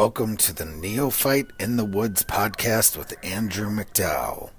Welcome to the Neophyte in the Woods podcast with Andrew McDowell.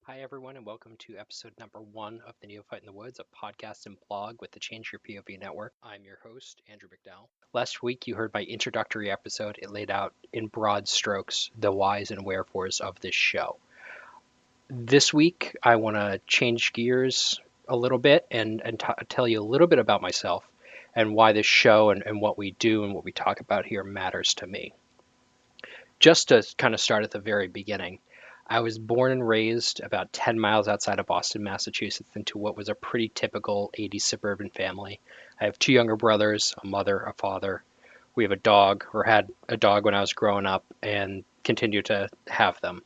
Hi, everyone, and welcome to episode number 1 of the Neophyte in the Woods, a podcast and blog with the Change Your POV network. I'm your host, Andrew McDowell. Last week, you heard my introductory episode. It laid out in broad strokes the whys and wherefores of this show. This week, I want to change gears a little bit and tell you a little bit about myself and why this show and what we do and what we talk about here matters to me. Just to kind of start at the very beginning, I was born and raised about 10 miles outside of Boston, Massachusetts, into what was a pretty typical 80s suburban family. I have 2 younger brothers, a mother, a father. We have a dog, or had a dog when I was growing up, and continue to have them.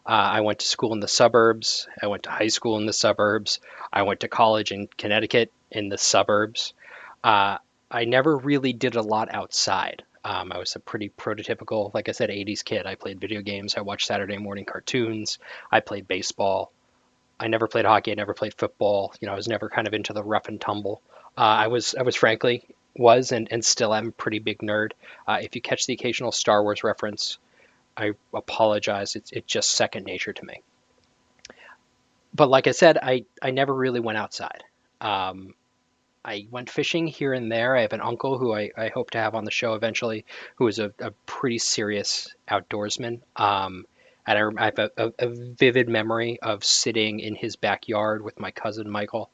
I went to school in the suburbs. I went to high school in the suburbs. I went to college in Connecticut in the suburbs. I never really did a lot outside. I was a pretty prototypical, like I said, 80s kid. I played video games. I watched Saturday morning cartoons. I played baseball. I never played hockey. I never played football. I was never kind of into the rough and tumble. I was frankly and still am a pretty big nerd. If you catch the occasional Star Wars reference, I apologize. It's just second nature to me. But like I said, I never really went outside. I went fishing here and there. I have an uncle who I hope to have on the show eventually, who is a pretty serious outdoorsman. And I have a vivid memory of sitting in his backyard with my cousin Michael,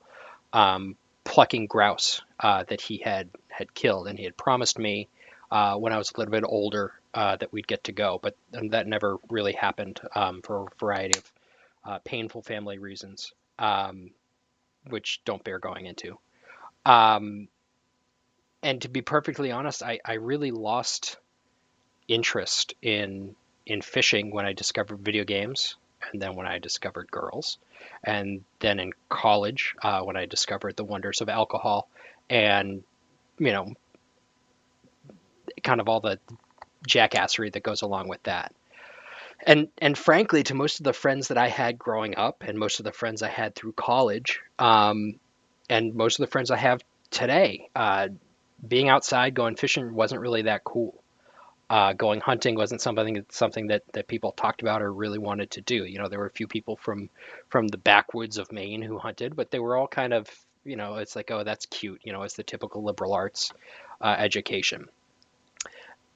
plucking grouse that he had killed. And he had promised me when I was a little bit older that we'd get to go. But that never really happened for a variety of painful family reasons, which don't bear going into. Um, and to be perfectly honest, I really lost interest in fishing when I discovered video games, and then when I discovered girls, and then in college when I discovered the wonders of alcohol, and you know, kind of all the jackassery that goes along with that. And frankly, to most of the friends that I had growing up, and most of the friends I had through college, and most of the friends I have today, being outside, going fishing wasn't really that cool. Going hunting wasn't something that people talked about or really wanted to do. There were a few people from the backwoods of Maine who hunted, but they were all kind of, it's like, oh, that's cute. It's the typical liberal arts education.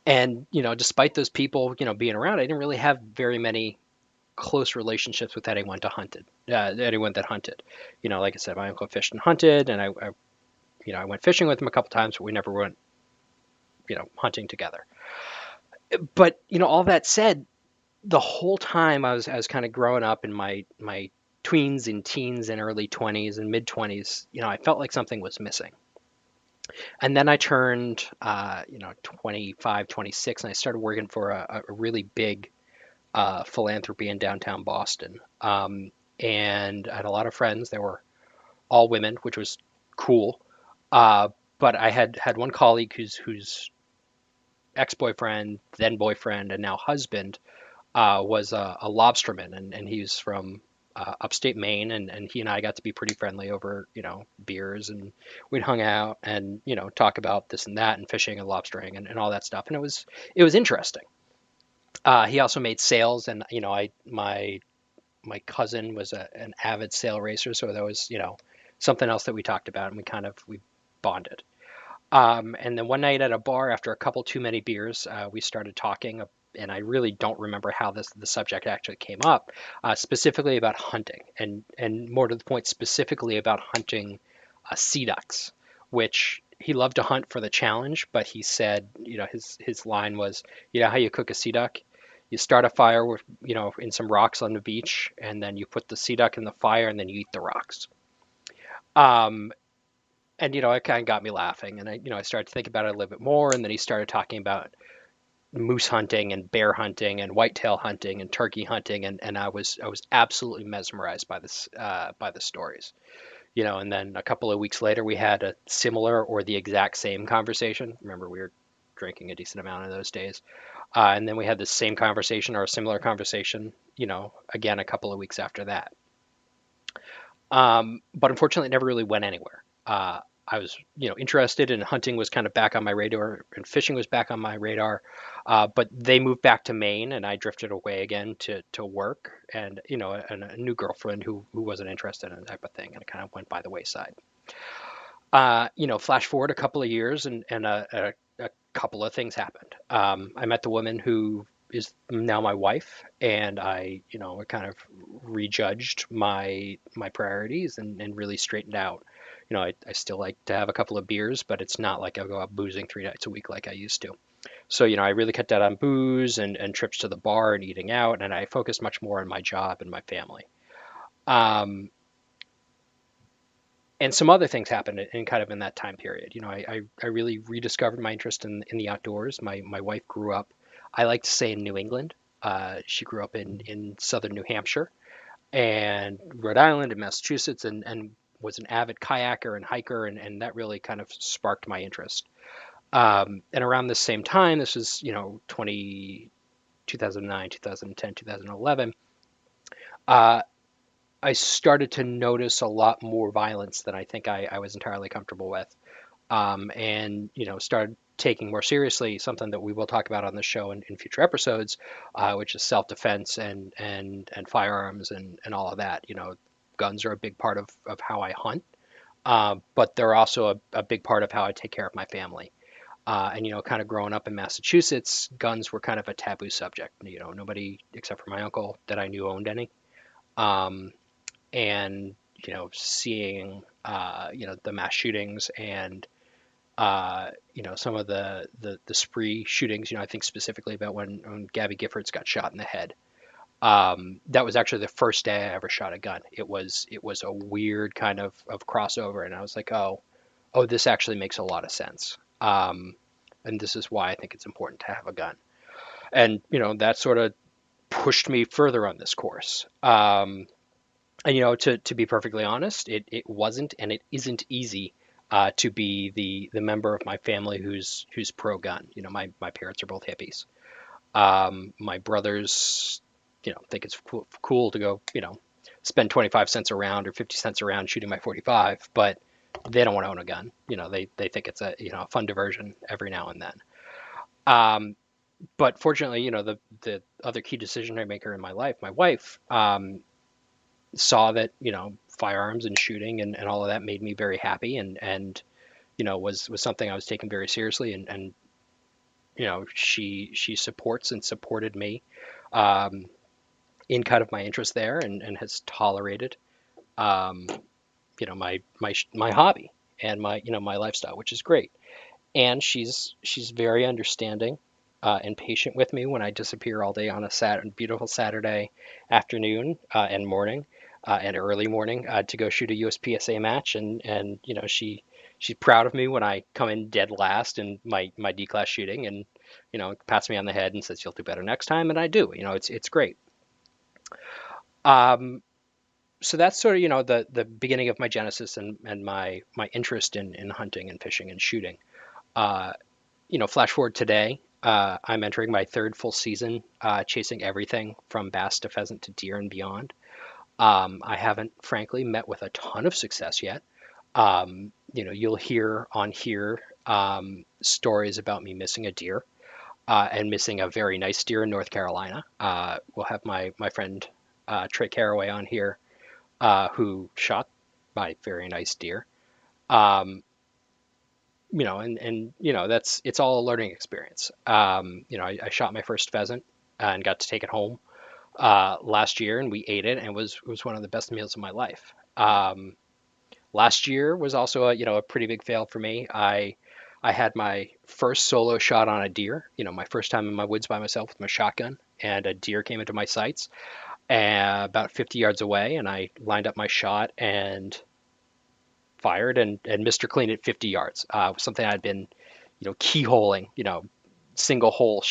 And despite those people, being around, I didn't really have very many close relationships with anyone that hunted. Like I said, my uncle fished and hunted, and I went fishing with him a couple times, but we never went, hunting together. But all that said, the whole time I was kind of growing up in my tweens and teens and early 20s and mid 20s, I felt like something was missing. And then I turned, 25, 26, and I started working for a really big philanthropy in downtown Boston. And I had a lot of friends. They were all women, which was cool. But I had one colleague whose ex-boyfriend, then boyfriend, and now husband was a lobsterman, and he's from upstate Maine, and he and I got to be pretty friendly over, beers, and we'd hung out and, talk about this and that and fishing and lobstering and all that stuff. And it was interesting. He also made sales, and, my cousin was an avid sail racer, so that was, something else that we talked about, and we bonded. And then one night at a bar, after a couple too many beers, we started talking, and I really don't remember how the subject actually came up, specifically about hunting, and more to the point, specifically about hunting sea ducks, which he loved to hunt for the challenge. But he said, his line was, how you cook a sea duck? You start a fire with, in some rocks on the beach, and then you put the sea duck in the fire, and then you eat the rocks. Um, and it kind of got me laughing, and I started to think about it a little bit more, and then he started talking about moose hunting and bear hunting and whitetail hunting and turkey hunting, and I was absolutely mesmerized by the stories. And then a couple of weeks later we had a similar or the exact same conversation. Remember, we were drinking a decent amount in those days. And then we had the same conversation or a similar conversation, again a couple of weeks after that. But unfortunately, it never really went anywhere. I was, interested, and hunting was kind of back on my radar, and fishing was back on my radar. But they moved back to Maine, and I drifted away again to work, and a new girlfriend who wasn't interested in that type of thing, and it kind of went by the wayside. Flash forward a couple of years, and a couple of things happened. I met the woman who is now my wife, and I kind of rejudged my priorities, and really straightened out. I still like to have a couple of beers, but it's not like I go out boozing 3 nights a week like I used to. So, I really cut down on booze and trips to the bar and eating out, and I focused much more on my job and my family. Um, and some other things happened in kind of in that time period. I really rediscovered my interest in the outdoors. My wife grew up, I like to say, in New England. She grew up in southern New Hampshire and Rhode Island and Massachusetts, and was an avid kayaker and hiker, and that really kind of sparked my interest. And around this same time, this was 2009, 2010, 2011. Uh, I started to notice a lot more violence than I think I was entirely comfortable with, and started taking more seriously something that we will talk about on the show in future episodes, which is self-defense and firearms and all of that. Guns are a big part of how I hunt, but they're also a big part of how I take care of my family. And kind of growing up in Massachusetts, guns were kind of a taboo subject. Nobody except for my uncle that I knew owned any. Um, and seeing the mass shootings and some of the spree shootings. I think specifically about when Gabby Giffords got shot in the head. That was actually the first day I ever shot a gun. It was a weird kind of crossover, and I was like, oh, this actually makes a lot of sense. And this is why I think it's important to have a gun. And that sort of pushed me further on this course. And to be perfectly honest, it wasn't and it isn't easy to be the member of my family who's pro gun. My parents are both hippies. My brothers, think it's cool to go, spend 25 cents a round or 50 cents a round shooting my 45, but they don't want to own a gun. They think it's a fun diversion every now and then. But fortunately, the other key decision maker in my life, my wife, saw that firearms and shooting and all of that made me very happy, and was something I was taking very seriously, and she supports and supported me um, in kind of my interest there, and has tolerated um, my hobby and my lifestyle, which is great. And she's very understanding and patient with me when I disappear all day on a beautiful Saturday afternoon and morning and early morning to go shoot a USPSA match, and she's proud of me when I come in dead last in my D class shooting, and pats me on the head and says you'll do better next time, and I do. It's great. Um, so that's sort of the beginning of my genesis and my interest in hunting and fishing and shooting. Uh, Flash forward today, I'm entering my third full season, chasing everything from bass to pheasant to deer and beyond. I haven't, frankly, met with a ton of success yet. You'll hear on here stories about me missing a deer and missing a very nice deer in North Carolina. We'll have my friend Trey Caraway on here who shot my very nice deer. Um, that's it's all a learning experience. I shot my first pheasant and got to take it home last year, and we ate it, and it was one of the best meals of my life. Last year was also a pretty big fail for me. I had my first solo shot on a deer. My first time in my woods by myself with my shotgun, and a deer came into my sights about 50 yards away, and I lined up my shot and fired and missed her clean at 50 yards. Something I'd been, keyholing, single hole,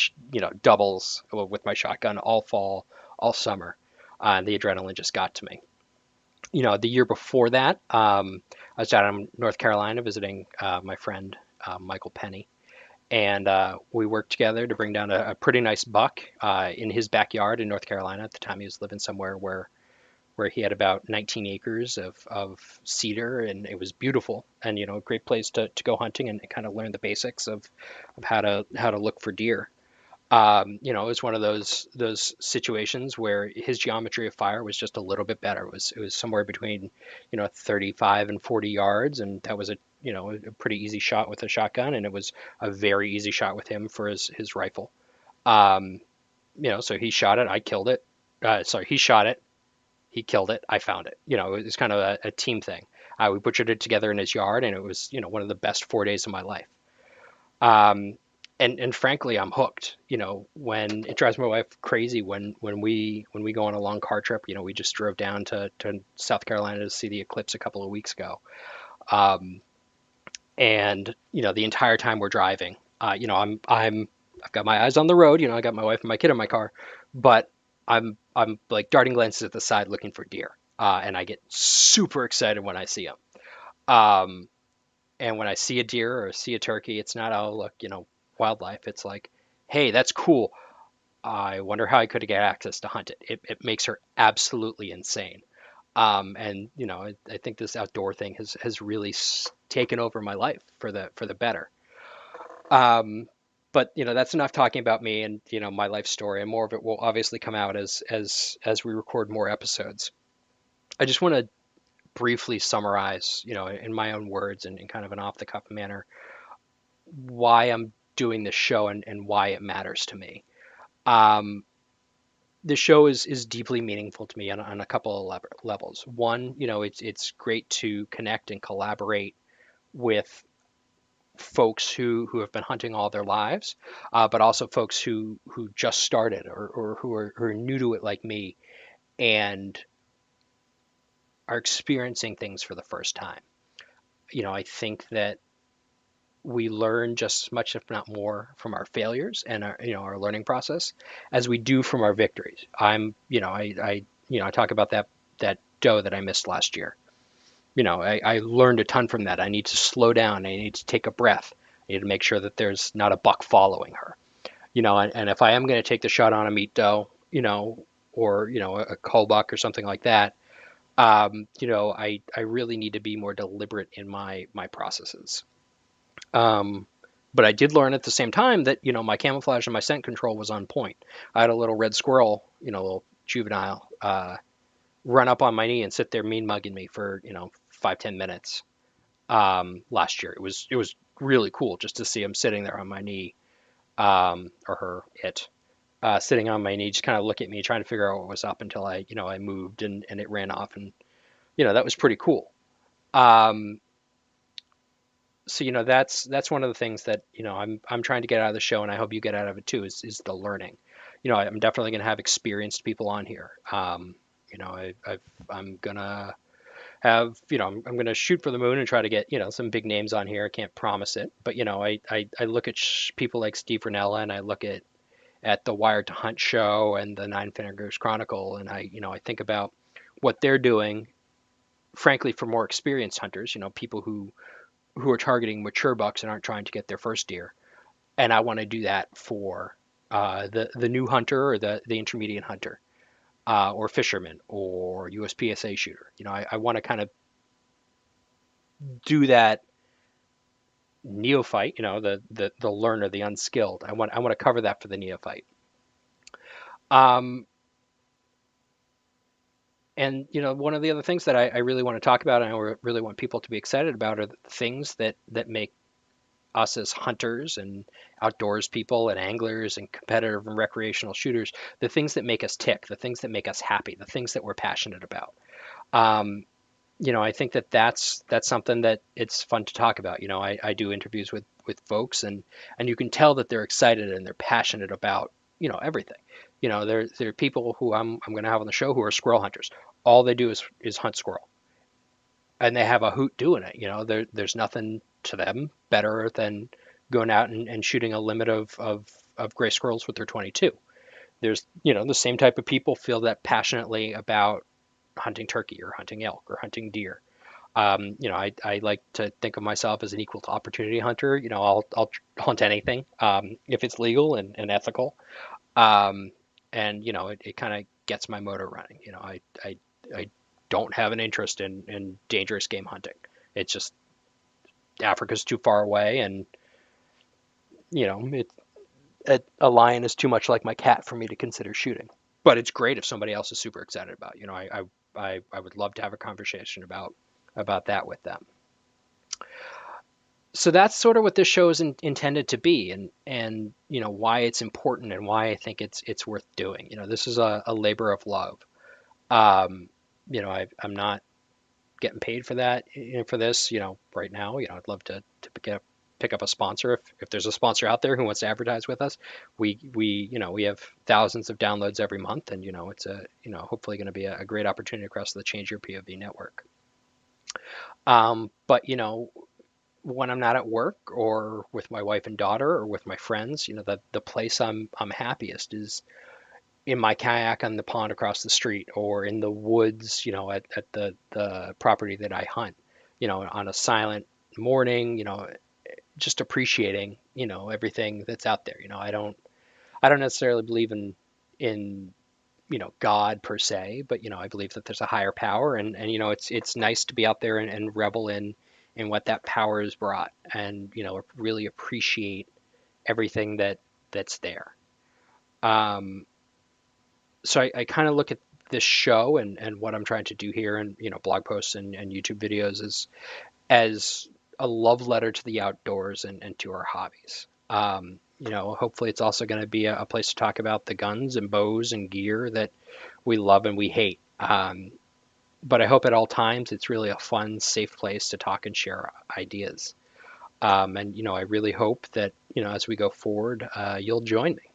doubles with my shotgun all fall, all summer. And the adrenaline just got to me. The year before that, I was down in North Carolina visiting my friend Michael Penny, and we worked together to bring down a pretty nice buck in his backyard in North Carolina. At the time, he was living somewhere where he had about 19 acres of cedar, and it was beautiful, and a great place to go hunting and kind of learn the basics of how to look for deer. It was one of those situations where his geometry of fire was just a little bit better. It was somewhere between 35 and 40 yards, and that was a pretty easy shot with a shotgun, and it was a very easy shot with him for his rifle. Um, so he shot it, I killed it. Sorry, he shot it, he killed it, I found it. It was kind of a team thing. We butchered it together in his yard, and it was one of the best 4 days of my life. Um, and frankly, I'm hooked. When it drives my wife crazy when we go on a long car trip. We just drove down to South Carolina to see the eclipse a couple of weeks ago. Um, and the entire time we're driving, I've got my eyes on the road. I got my wife and my kid in my car, but I'm like darting glances at the side looking for deer, and I get super excited when I see them. Um, and when I see a deer or see a turkey, it's not, oh, look, wildlife. It's like, hey, that's cool. I wonder how I could get access to hunt it. It makes her absolutely insane. I think this outdoor thing has really taken over my life for the better. Um, but that's enough talking about me and my life story, and more of it will obviously come out as we record more episodes. I just want to briefly summarize, in my own words and in kind of an off the cuff manner, why I'm doing this show and why it matters to me. Um, the show is deeply meaningful to me on a couple of levels. One, it's great to connect and collaborate with folks who have been hunting all their lives, but also folks who just started or who are new to it like me and are experiencing things for the first time. I think that we learn just as much, if not more, from our failures and our learning process as we do from our victories. I talk about that doe that I missed last year. I learned a ton from that. I need to slow down. I need to take a breath. I need to make sure that there's not a buck following her. And if I am going to take the shot on a meat doe, or a cull buck or something like that, I really need to be more deliberate in my processes. Um, but I did learn at the same time that my camouflage and my scent control was on point. I had a little red squirrel, a little juvenile, run up on my knee and sit there mean mugging me for 5-10 minutes last year. It was really cool just to see him sitting there on my knee, or sitting on my knee, just kind of look at me, trying to figure out what was up until I moved and it ran off, and that was pretty cool. Um, so that's one of the things that I'm trying to get out of the show, and I hope you get out of it too. Is the learning. I'm definitely going to have experienced people on here. I'm gonna have I'm gonna shoot for the moon and try to get some big names on here. I can't promise it, but I look at people like Steve Ranella, and I look at the Wired to Hunt show and the Nine Fingers Chronicle, and I think about what they're doing. Frankly, for more experienced hunters, people who are targeting mature bucks and aren't trying to get their first deer. And I want to do that for the new hunter or the intermediate hunter. or fisherman or USPSA shooter. I want to kind of do that neophyte, the learner, the unskilled. I want to cover that for the neophyte. Um, and one of the other things that I really want to talk about, and I really want people to be excited about, are the things that make us as hunters and outdoors people and anglers and competitive and recreational shooters, the things that make us tick, the things that make us happy, the things that we're passionate about. Um, I think that's something that it's fun to talk about. I do interviews with folks, and you can tell that they're excited and they're passionate about everything. There are people who I'm going to have on the show who are squirrel hunters. All they do is hunt squirrel, and they have a hoot doing it. There's nothing to them better than going out and shooting a limit of gray squirrels with their 22. There's the same type of people feel that passionately about hunting turkey or hunting elk or hunting deer. I like to think of myself as an equal to opportunity hunter. I'll hunt anything if it's legal and ethical. Um, and it kind of gets my motor running. I don't have an interest in dangerous game hunting. It's just Africa's too far away, and a lion is too much like my cat for me to consider shooting. But it's great if somebody else is super excited about. I would love to have a conversation about that with them. So that's sort of what this show is intended to be, and why it's important and why I think it's worth doing. This is a labor of love. Um, I'm not getting paid for that, for this, right now. I'd love to pick up a sponsor if there's a sponsor out there who wants to advertise with us. We have thousands of downloads every month, and it's hopefully going to be a great opportunity across the Change Your POV network. But when I'm not at work or with my wife and daughter or with my friends, the place I'm happiest is in my kayak on the pond across the street or in the woods, at the property that I hunt, on a silent morning, just appreciating, everything that's out there. I don't necessarily believe in God per se, but I believe that there's a higher power, and it's nice to be out there and revel in what that power has brought, and really appreciate everything that's there. Um, so I kind of look at this show and what I'm trying to do here, and blog posts and YouTube videos, as a love letter to the outdoors and to our hobbies. Hopefully it's also going to be a place to talk about the guns and bows and gear that we love and we hate. But I hope at all times it's really a fun, safe place to talk and share ideas. And I really hope that as we go forward, you'll join me.